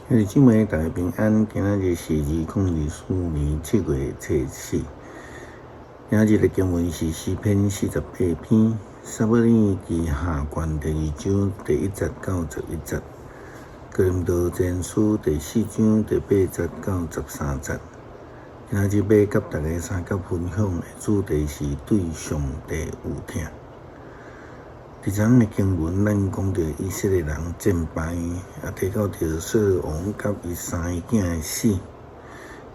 兄弟姊妹，大家平安。今仔日是2024年7月初4。今日的经文是诗篇48篇，撒母耳记下卷第2章第1节到11节，哥林多前书第4章第8节到13节。今仔日要甲大家三角分享的主题是对上帝有听。伫昨的经文，咱讲到以色列人战败，提到着扫罗王甲伊3个囝的死。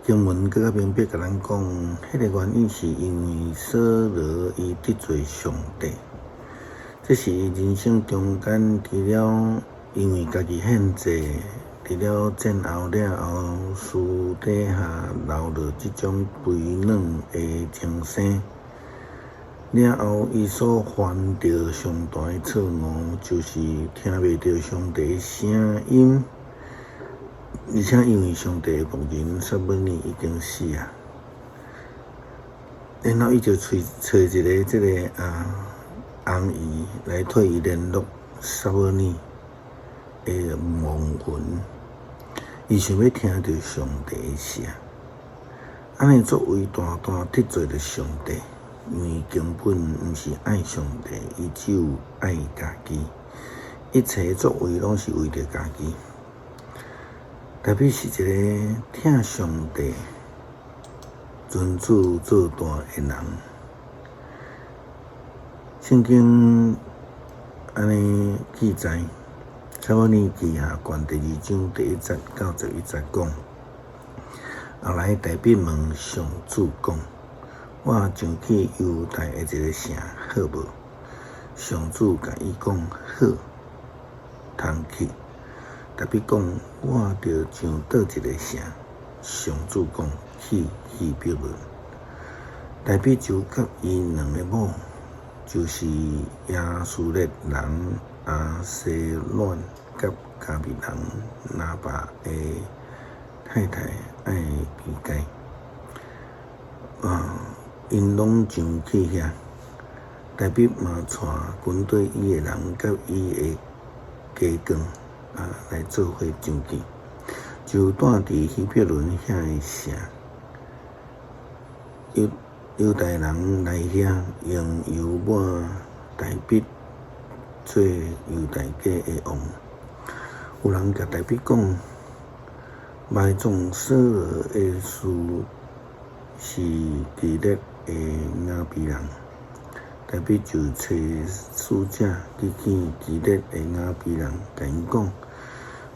经文更较明白甲咱讲，迄个原因是因为扫罗伊得罪上帝。这是伊人生中间除了因为家己献祭，除了战后了后私底下流落即种肥软的情生。了后，伊所犯着上大的错误，就是听袂到上帝的声音，而且因为上帝的牧人撒母耳已经死啊，然后伊就找一个翁姨来替伊联络撒母耳的亡魂，伊想要听到上帝的声，安尼作为大大得罪了上帝。因为根本毋是爱上帝，伊只有爱家己，一切作为拢是为着家己。特别是一个听上帝、遵主做大的人。圣经安尼记载，撒母耳记下卷第2章第1节到11节讲，后来大兵问上主讲。我上去犹大的一个城，好无？上主甲伊讲好，通去。特别讲，我着上倒一个城？上主讲去希伯伦。大别就甲伊两个某，就是亚述列人阿西乱甲加比人拿巴的太太爱比该。因拢上去遐，大别嘛带军队伊的人甲伊的家眷来做伙上去，就住伫希伯伦遐的城。犹大人来遐，用油抹大别做犹大家的王。有人甲大别讲，埋葬扫罗的事是基列的亚比人，大别就找使者去见基列的亚比人，甲因讲：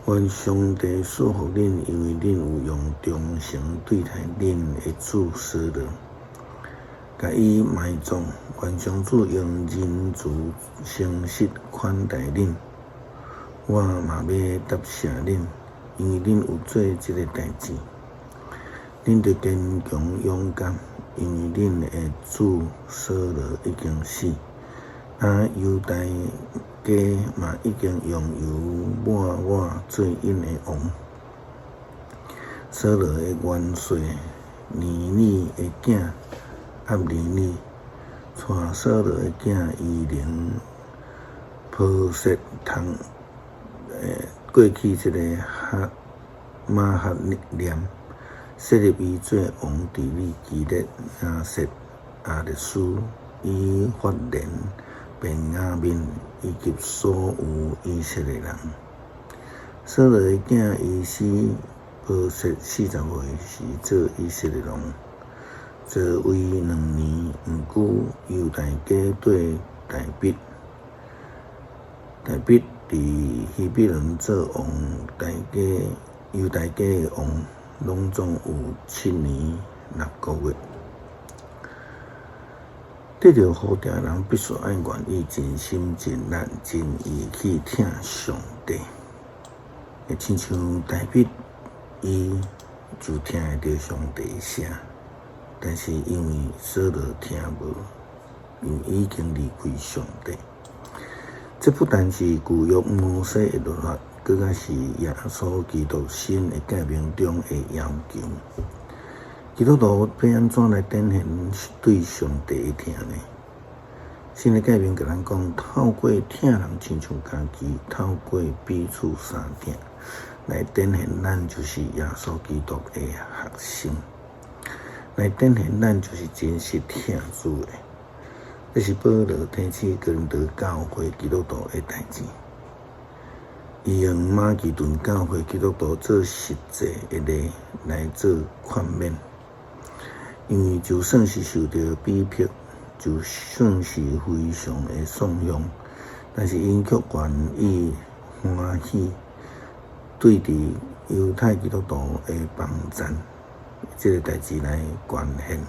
愿上帝赐福恁，因为恁有用忠诚对待恁的主扫罗，甲伊埋葬。愿上主用仁慈诚实款待恁，我嘛要答谢恁，因为恁有做这个代志。恁着坚强勇敢。因为恁的主扫罗已经死，犹大家嘛已经用油抹我做因的王。扫罗的元帅尼尼的囝押尼尼，带扫罗的囝伊灵波设过去这个马哈念。设立伊做王治理基列亚瑟、亚列斯、以法莲、便雅悯以及所有以色列人。扫罗的囝伊斯波设40岁时做以色列王，做位2年，毋久犹大家对大别伫希伯伦做王，犹大家的王。拢总有7年6个月。得到呼召人必须爱愿意尽心尽力尽意去听上帝。亲像大别，伊就听会到上帝的声，但是因为扫罗听无，因为已经离开上帝。这不但是旧约摩西的律法。更加是耶稣基督新的诫命中的要求。基督徒要安怎来展现对上帝的听呢？新的诫命甲咱讲，透过听人亲像家己，透过彼此相听，来展现咱就是耶稣基督的学生，来展现咱就是真实听主的。这是保罗提起哥林多教会基督徒的代志，伊用马其顿教会基督徒做实际的例来做劝勉，因为就算是受到逼迫，就算是非常的颂扬，但是因却愿意欢喜对伫犹太基督徒的帮赞，这个代志来贡献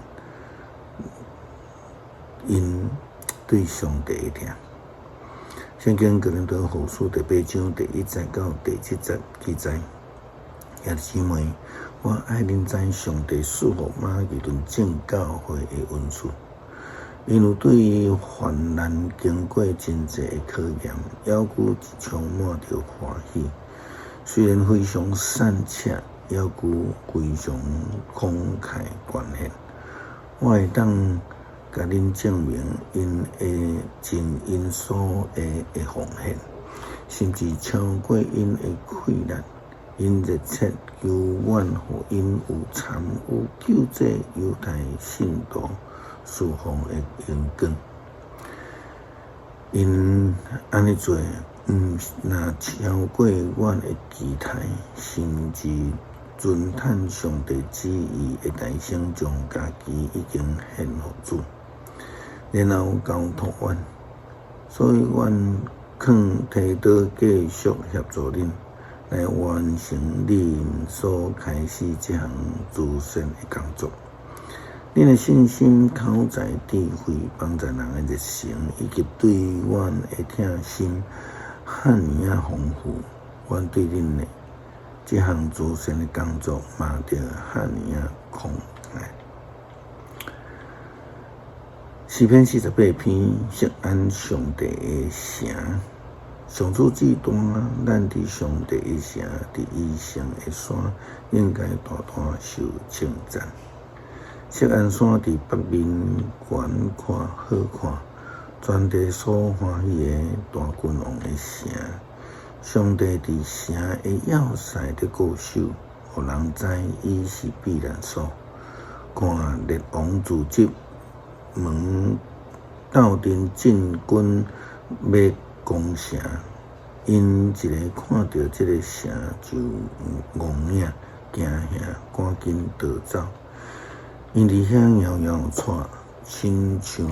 因对上帝的听。圣经哥林多后书第8章第1节到第7节记载，兄弟姊妹，我爱恁知上帝赐福马其顿正教会的恩赐，因为对于患难经过真济的考验，犹旧充满着欢喜。虽然非常散赤，犹旧非常慷慨捐献。我会当甲恁证明因的真因所的奉献，甚至超过因的困难。因热切求愿，互因有参与救济犹太信徒侍奉的荣光。因安尼做，若超过阮的期待，甚至尊叹上帝旨意的大声，将家己已经献互主。然后交托阮，所以阮肯提倒继续协助恁，来完成恁所开始这项慈善的工作。恁的信心、口才、智慧、帮助人的热诚，以及对阮的疼心，汉尼啊丰富。阮对恁的这项慈善的工作，嘛着汉尼啊慷慨。诗篇48篇，锡安上帝的城，上主至大，咱伫上帝的城，伫以上的山，应该大大受称赞。锡安山伫北面，远看好看，全地所欢喜的大君王的城。上帝伫城的要塞的固守，互人知伊是避难所。看列王自集。门斗阵进军要攻城，因一个看到这个城就戆影惊吓，赶紧逃走。因伫遐摇摇喘，亲像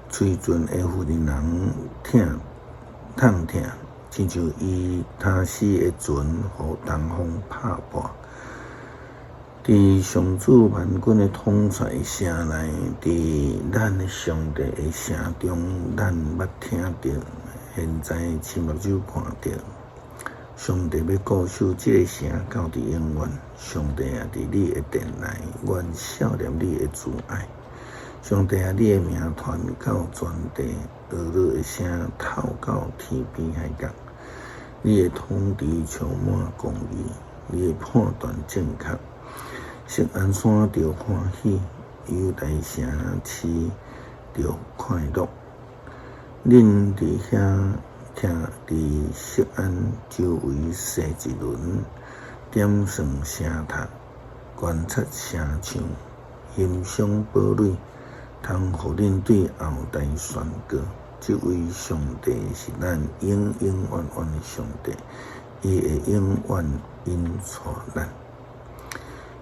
嘴唇的妇人痛痛，亲像伊他死的船，互东风拍破。伫上主万军的统帅城内，伫咱的上帝的城中，咱捌听到，现在亲目睭看到，上帝要固守这个城到伫永远。上帝啊，伫你的殿内，愿少念你的慈爱。上帝啊，你的名传到全地，俄勒的声透到天边海角。你的统治充满公义，你的判断正确。锡安山着欢喜，犹大城市着快乐。恁伫遐听伫锡安周围踅一轮，点算声塔，观察城墙，欣赏堡垒，通互恁对后代宣告：这位上帝是咱永永远远的上帝，伊会永远引带咱。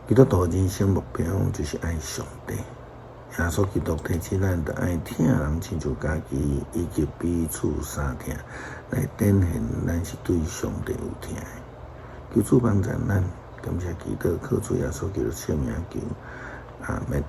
基督徒人生目标就是爱上帝。耶稣基督提醒咱，着爱疼人亲像家己，以及彼此相疼，来展现咱是对上帝有疼的。求主帮助咱，感谢祈祷，靠主耶稣基督圣名求，阿们。